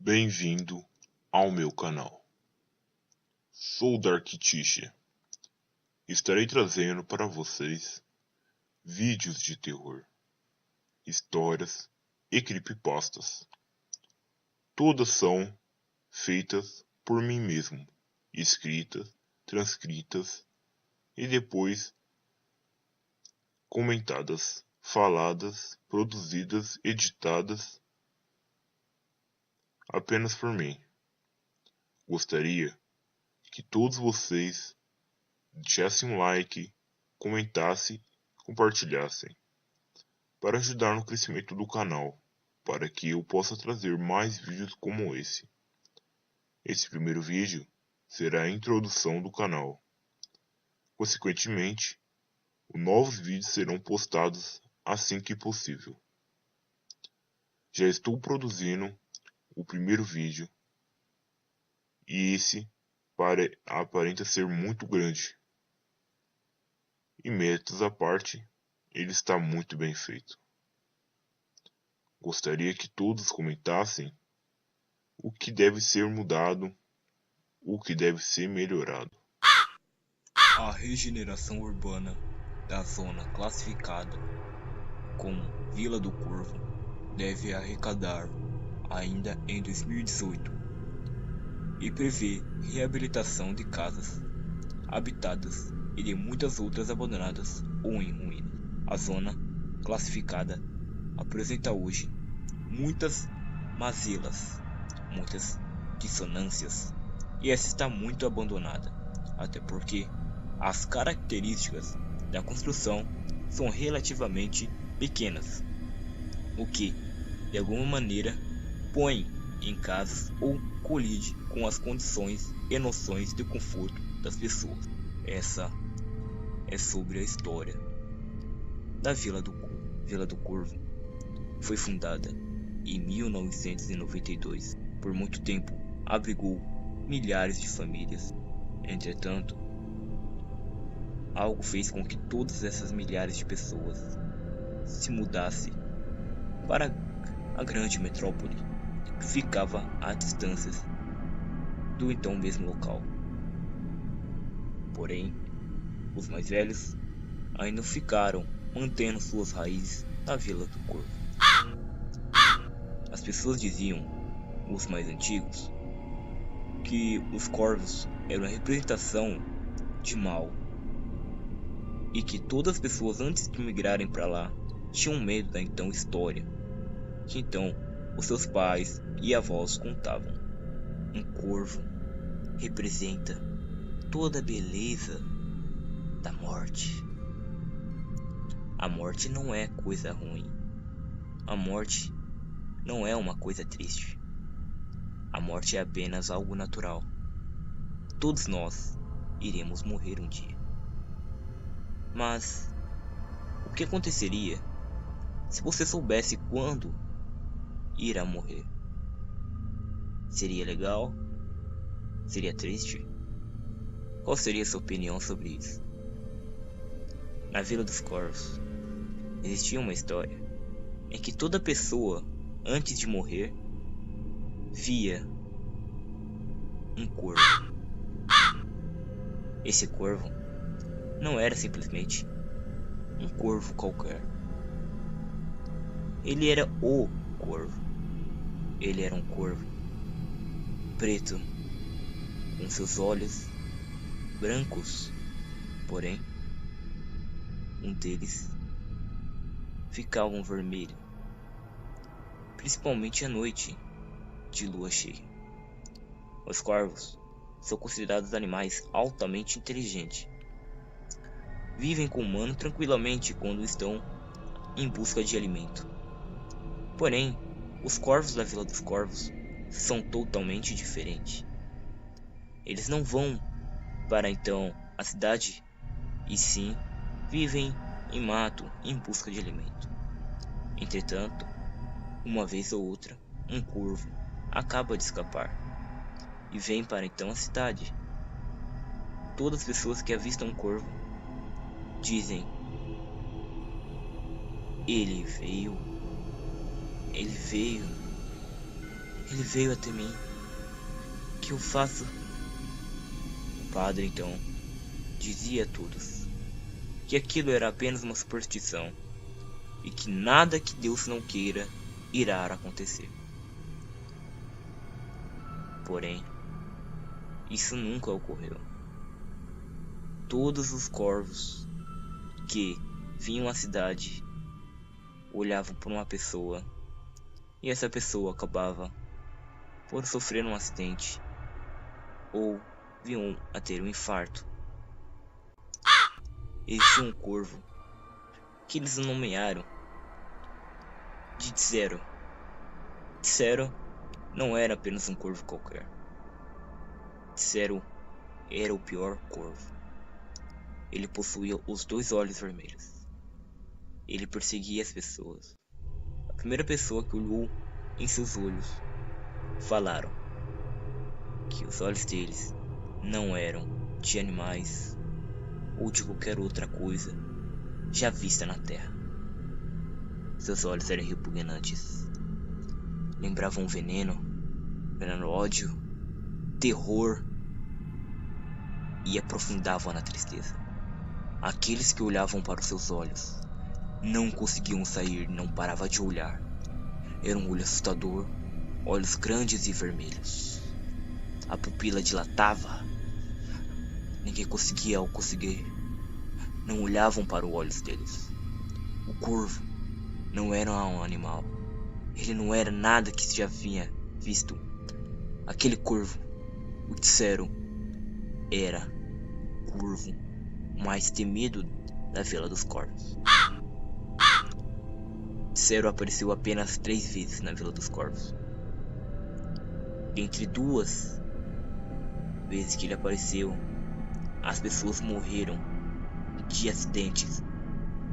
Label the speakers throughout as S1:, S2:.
S1: Bem-vindo ao meu canal. Sou Dark Tisha. Estarei trazendo para vocês vídeos de terror, histórias e creepypastas. Todas são feitas por mim mesmo, escritas, transcritas e depois comentadas, faladas, produzidas, editadas apenas por mim. Gostaria que todos vocês deixassem um like, comentassem, compartilhassem, para ajudar no crescimento do canal, para que eu possa trazer mais vídeos como esse. Esse primeiro vídeo será a introdução do canal. Consequentemente, os novos vídeos serão postados assim que possível. Já estou produzindo o primeiro vídeo e esse aparenta ser muito grande. E méritos à parte, ele está muito bem feito. Gostaria que todos comentassem o que deve ser mudado, o que deve ser melhorado.
S2: A regeneração urbana da zona classificada como Vila do Corvo deve arrecadar ainda em 2018 e prevê reabilitação de casas habitadas e de muitas outras abandonadas ou em ruína. A zona classificada apresenta hoje muitas mazelas, muitas dissonâncias, e essa está muito abandonada, até porque as características da construção são relativamente pequenas, o que, de alguma maneira, põe em casas ou colide com as condições e noções de conforto das pessoas. Essa é sobre a história da Vila do Corvo. Foi fundada em 1992. Por muito tempo abrigou milhares de famílias. Entretanto, algo fez com que todas essas milhares de pessoas se mudassem para a grande metrópole, que ficava a distâncias do então mesmo local. Porém, os mais velhos ainda ficaram mantendo suas raízes na Vila do Corvo. As pessoas diziam, os mais antigos, que os corvos eram a representação de mal e que todas as pessoas antes de migrarem para lá tinham medo da então história que então os seus pais e avós contavam. Um corvo representa toda a beleza da morte. A morte não é coisa ruim. A morte não é uma coisa triste. A morte é apenas algo natural. Todos nós iremos morrer um dia. Mas o que aconteceria se você soubesse quando irá morrer? Seria legal? Seria triste? Qual seria a sua opinião sobre isso? Na Vila dos Corvos existia uma história em que toda pessoa, antes de morrer, via um corvo. Esse corvo não era simplesmente um corvo qualquer. Ele era o corvo. Ele era um corvo preto, com seus olhos brancos, porém um deles ficava vermelho, principalmente à noite de lua cheia. Os corvos são considerados animais altamente inteligentes. Vivem com o humano tranquilamente quando estão em busca de alimento. Porém, os corvos da Vila dos Corvos são totalmente diferentes. Eles não vão para então a cidade, e sim vivem em mato em busca de alimento. Entretanto, uma vez ou outra, um corvo acaba de escapar e vem para então a cidade. Todas as pessoas que avistam um corvo dizem: ele veio Ele veio até mim. O que eu faço? O padre então dizia a todos que aquilo era apenas uma superstição e que nada que Deus não queira irá acontecer. Porém, isso nunca ocorreu. Todos os corvos que vinham à cidade olhavam por uma pessoa e essa pessoa acabava por sofrer um acidente ou vinham a ter um infarto. Existia um corvo que eles nomearam de Tsero. Tsero não era apenas um corvo qualquer. Tsero era o pior corvo. Ele possuía os 2 olhos vermelhos. Ele perseguia as pessoas. A primeira pessoa que olhou em seus olhos falaram que os olhos deles não eram de animais ou de qualquer outra coisa já vista na terra. Seus olhos eram repugnantes. Lembravam veneno, ódio, terror e aprofundavam na tristeza. Aqueles que olhavam para os seus olhos não conseguiam sair, não parava de olhar. Era um olho assustador, olhos grandes e vermelhos. A pupila dilatava. Ninguém conseguia ao conseguir. Não olhavam para os olhos deles. O corvo não era um animal. Ele não era nada que se já havia visto. Aquele corvo, o Tsero, era o corvo mais temido da Vila dos Corvos. Tsero apareceu apenas 3 vezes na Vila dos Corvos. Entre 2 vezes que ele apareceu, as pessoas morreram de acidentes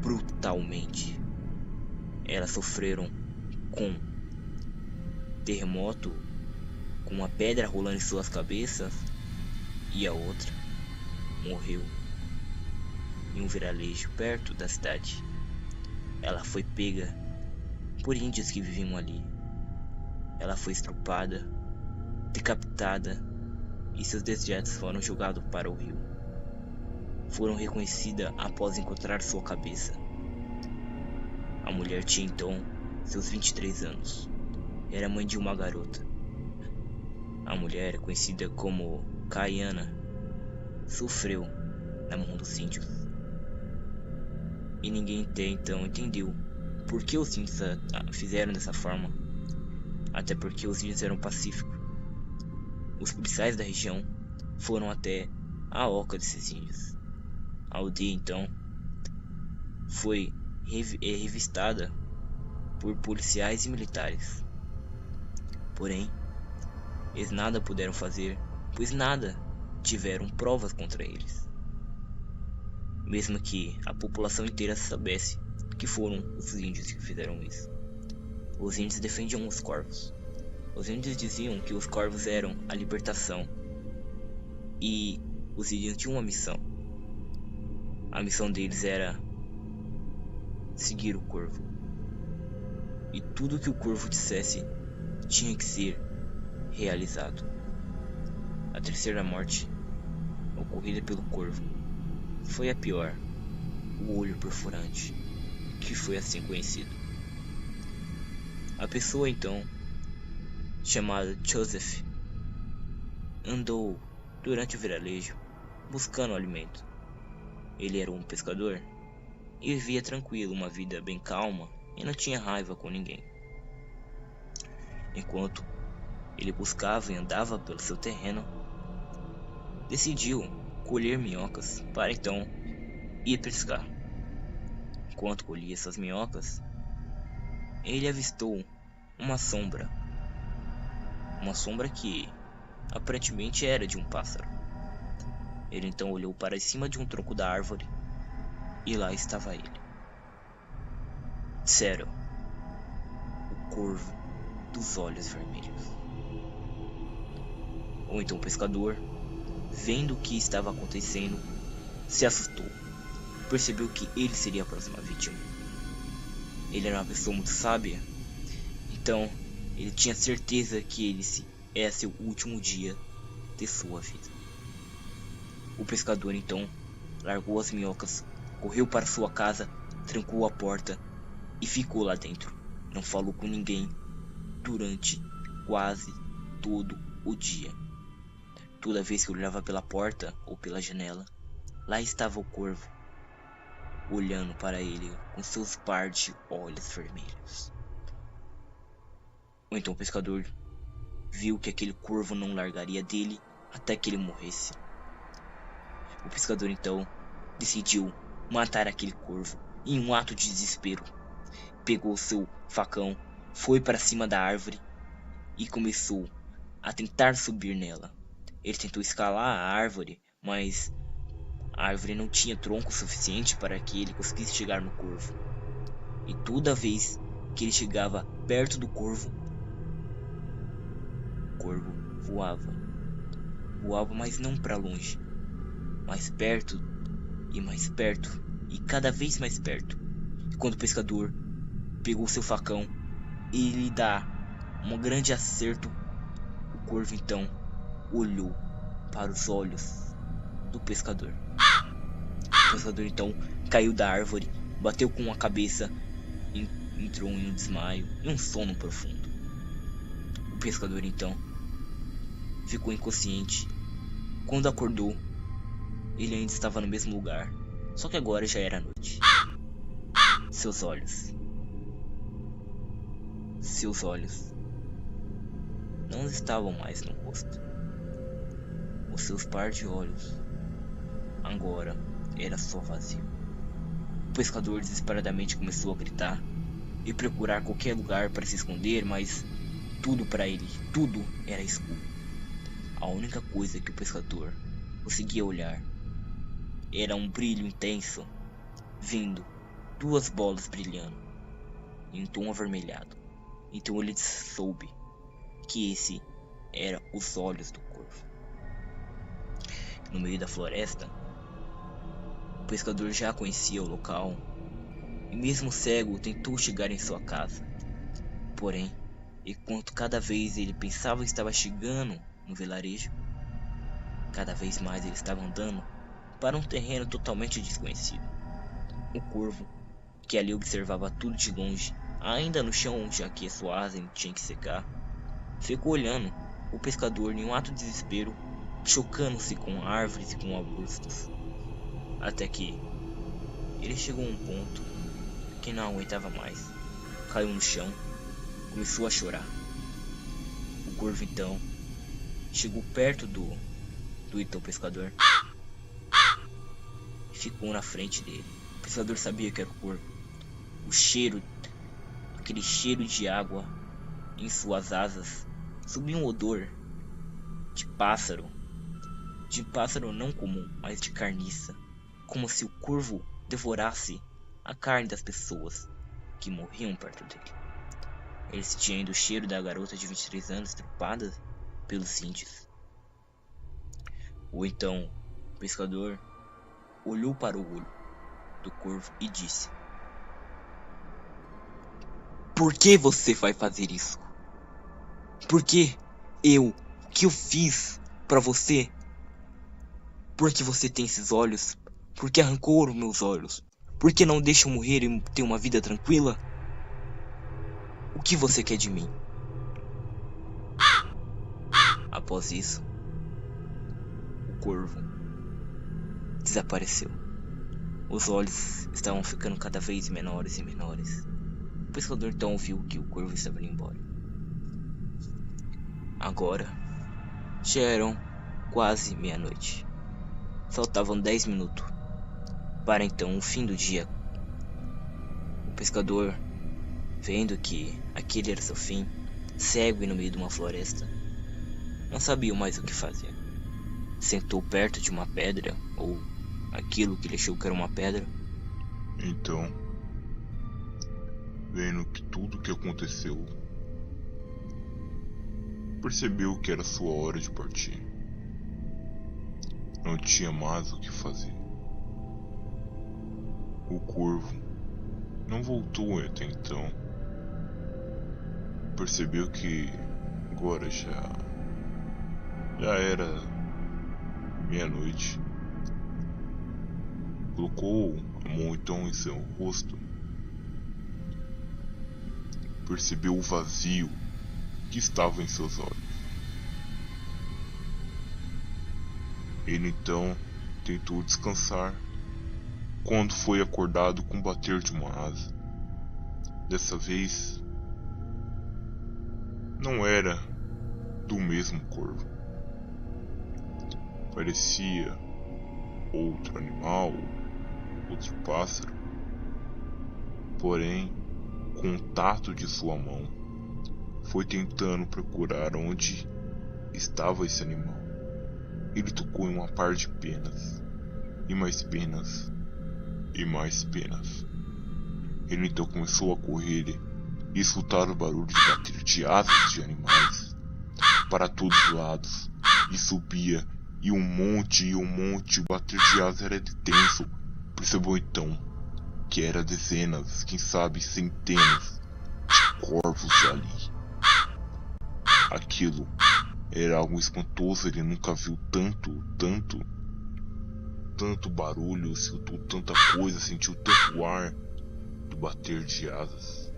S2: brutalmente. Elas sofreram com terremoto, com uma pedra rolando em suas cabeças, e a outra morreu em um vilarejo perto da cidade. Ela foi pega por índios que viviam ali. Ela foi estrupada, decapitada e seus dejetos foram jogados para o rio. Foram reconhecidas após encontrar sua cabeça. A mulher tinha então seus 23 anos. Era mãe de uma garota. A mulher, conhecida como Kayana, sofreu na mão dos índios. E ninguém até então entendeu por que os índios fizeram dessa forma. Até porque os índios eram pacíficos. Os policiais da região foram até a oca desses índios. A aldeia então foi revistada por policiais e militares. Porém, eles nada puderam fazer, pois nada tiveram provas contra eles. Mesmo que a população inteira soubesse que foram os índios que fizeram isso. Os índios defendiam os corvos. Os índios diziam que os corvos eram a libertação. E os índios tinham uma missão. A missão deles era seguir o corvo. E tudo que o corvo dissesse tinha que ser realizado. A terceira morte, ocorrida pelo corvo, foi a pior, o olho perfurante, que foi assim conhecido. A pessoa então, chamada Joseph, andou durante o vilarejo buscando alimento. Ele era um pescador e vivia tranquilo, uma vida bem calma e não tinha raiva com ninguém. Enquanto ele buscava e andava pelo seu terreno, decidiu colher minhocas para então ir pescar. Enquanto colhia essas minhocas, ele avistou uma sombra que aparentemente era de um pássaro. Ele então olhou para cima de um tronco da árvore e lá estava ele, Tsero, o corvo dos olhos vermelhos. Ou então o pescador, vendo o que estava acontecendo, se assustou. Percebeu que ele seria a próxima vítima. Ele era uma pessoa muito sábia, então Ele tinha certeza que esse era seu último dia de sua vida. O pescador então largou as minhocas, correu para sua casa, trancou a porta e ficou lá dentro. Não falou com ninguém durante quase todo o dia. Toda vez que olhava pela porta ou pela janela, lá estava o corvo, olhando para ele com seus par de olhos vermelhos. Ou então o pescador viu que aquele corvo não largaria dele até que ele morresse. O pescador então decidiu matar aquele corvo em um ato de desespero. Pegou seu facão, foi para cima da árvore e começou a tentar subir nela. Ele tentou escalar a árvore, mas a árvore não tinha tronco suficiente para que ele conseguisse chegar no corvo. E toda vez que ele chegava perto do corvo, o corvo voava. Voava, mas não para longe, mais perto e cada vez mais perto. E quando o pescador pegou seu facão e lhe dá um grande acerto, o corvo então olhou para os olhos do pescador. O pescador então caiu da árvore, bateu com a cabeça, entrou em um desmaio e um sono profundo. O pescador então ficou inconsciente. Quando acordou, ele ainda estava no mesmo lugar, só que agora já era noite. Seus olhos não estavam mais no rosto. Os seus par de olhos agora era só vazio. O pescador desesperadamente começou a gritar e procurar qualquer lugar para se esconder, mas tudo para ele, tudo era escuro. A única coisa que o pescador conseguia olhar era um brilho intenso, vindo duas bolas brilhando em um tom avermelhado. Então ele soube que esse era os olhos do corvo. No meio da floresta, o pescador já conhecia o local e mesmo cego tentou chegar em sua casa. Porém, enquanto cada vez ele pensava que estava chegando no vilarejo, cada vez mais ele estava andando para um terreno totalmente desconhecido. O corvo, que ali observava tudo de longe, ainda no chão, já que a sua asa tinha que secar, ficou olhando o pescador em um ato de desespero, chocando-se com árvores e com arbustos, até que ele chegou a um ponto que não aguentava mais, caiu no chão, começou a chorar. O corvo então chegou perto do então pescador e ficou na frente dele. O pescador sabia que era o corvo. O cheiro, aquele cheiro de água em suas asas, subia um odor de pássaro não comum, mas de carniça, como se o corvo devorasse a carne das pessoas que morriam perto dele. Ele sentia ainda o cheiro da garota de 23 anos estrupada pelos índios. Ou então, o pescador olhou para o olho do corvo e disse: "Por que você vai fazer isso? Por que o que eu fiz para você? Por que você tem esses olhos? Por que arrancou os meus olhos? Por que não deixa eu morrer e ter uma vida tranquila? O que você quer de mim?" Após isso, o corvo desapareceu. Os olhos estavam ficando cada vez menores e menores. O pescador então viu que o corvo estava indo embora. Agora já eram quase meia-noite. Faltavam 10 minutos para então o fim do dia. O pescador, vendo que aquele era seu fim, cego e no meio de uma floresta, não sabia mais o que fazer. Sentou perto de uma pedra, ou aquilo que ele achou que era uma pedra.
S1: Então, vendo que tudo o que aconteceu, percebeu que era sua hora de partir. Não tinha mais o que fazer. O corvo não voltou até então, percebeu que agora já era meia-noite. Colocou a mão então em seu rosto. Percebeu o vazio que estava em seus olhos. Ele então tentou descansar quando foi acordado com o bater de uma asa. Dessa vez não era do mesmo corvo. Parecia outro animal, outro pássaro. Porém, com o tato de sua mão, foi tentando procurar onde estava esse animal. Ele tocou em uma par de penas, e mais penas, e mais penas. Ele então começou a correr e escutar o barulho de bater de asas de animais para todos os lados, e subia, e um monte, o bater de asas era intenso. Percebeu então que era dezenas, quem sabe centenas de corvos ali. Aquilo era algo espantoso, ele nunca viu tanto barulho, escutou tanta coisa, sentiu tanto ar do bater de asas.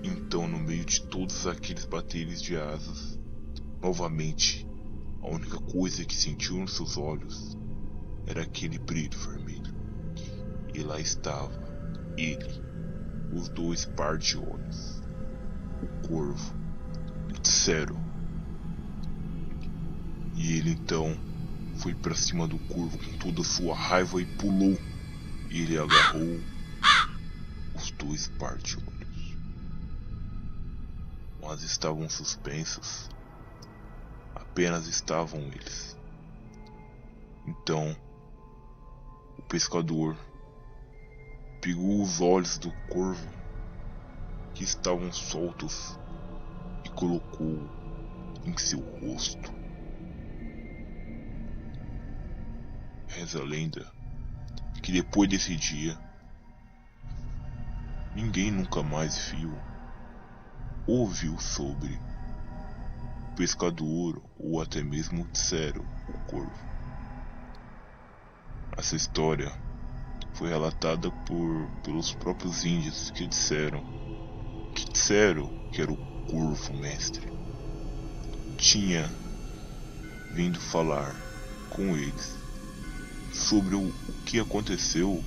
S1: Então, no meio de todos aqueles bateres de asas, novamente, a única coisa que sentiu nos seus olhos era aquele brilho vermelho. E lá estava ele, os dois par de olhos, o corvo, o Tsero. E ele então foi para cima do corvo com toda a sua raiva e pulou. E ele agarrou os dois par de olhos. Mas estavam suspensos. Apenas estavam eles. Então, o pescador pegou os olhos do corvo que estavam soltos e colocou em seu rosto. Reza a lenda que depois desse dia, ninguém nunca mais viu ou ouviu sobre o pescador ou até mesmo o Tsero, o corvo. Essa história foi relatada pelos próprios índios, que disseram que Tsero, que era o corvo mestre, tinha vindo falar com eles sobre o que aconteceu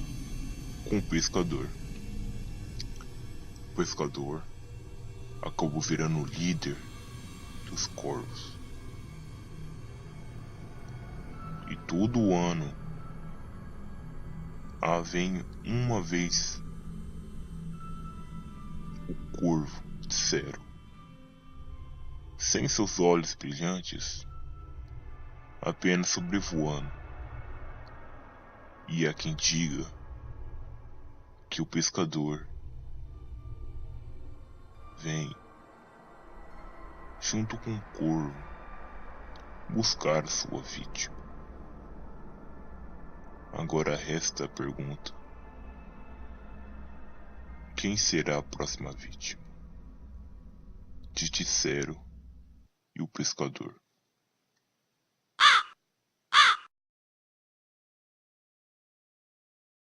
S1: com o pescador. O pescador acabou virando o líder dos corvos. E todo ano vem uma vez o corvo Tsero, sem seus olhos brilhantes, apenas sobrevoando. E há quem diga que o pescador vem junto com o corvo buscar sua vítima. Agora resta a pergunta: quem será a próxima vítima de Tsero e o pescador?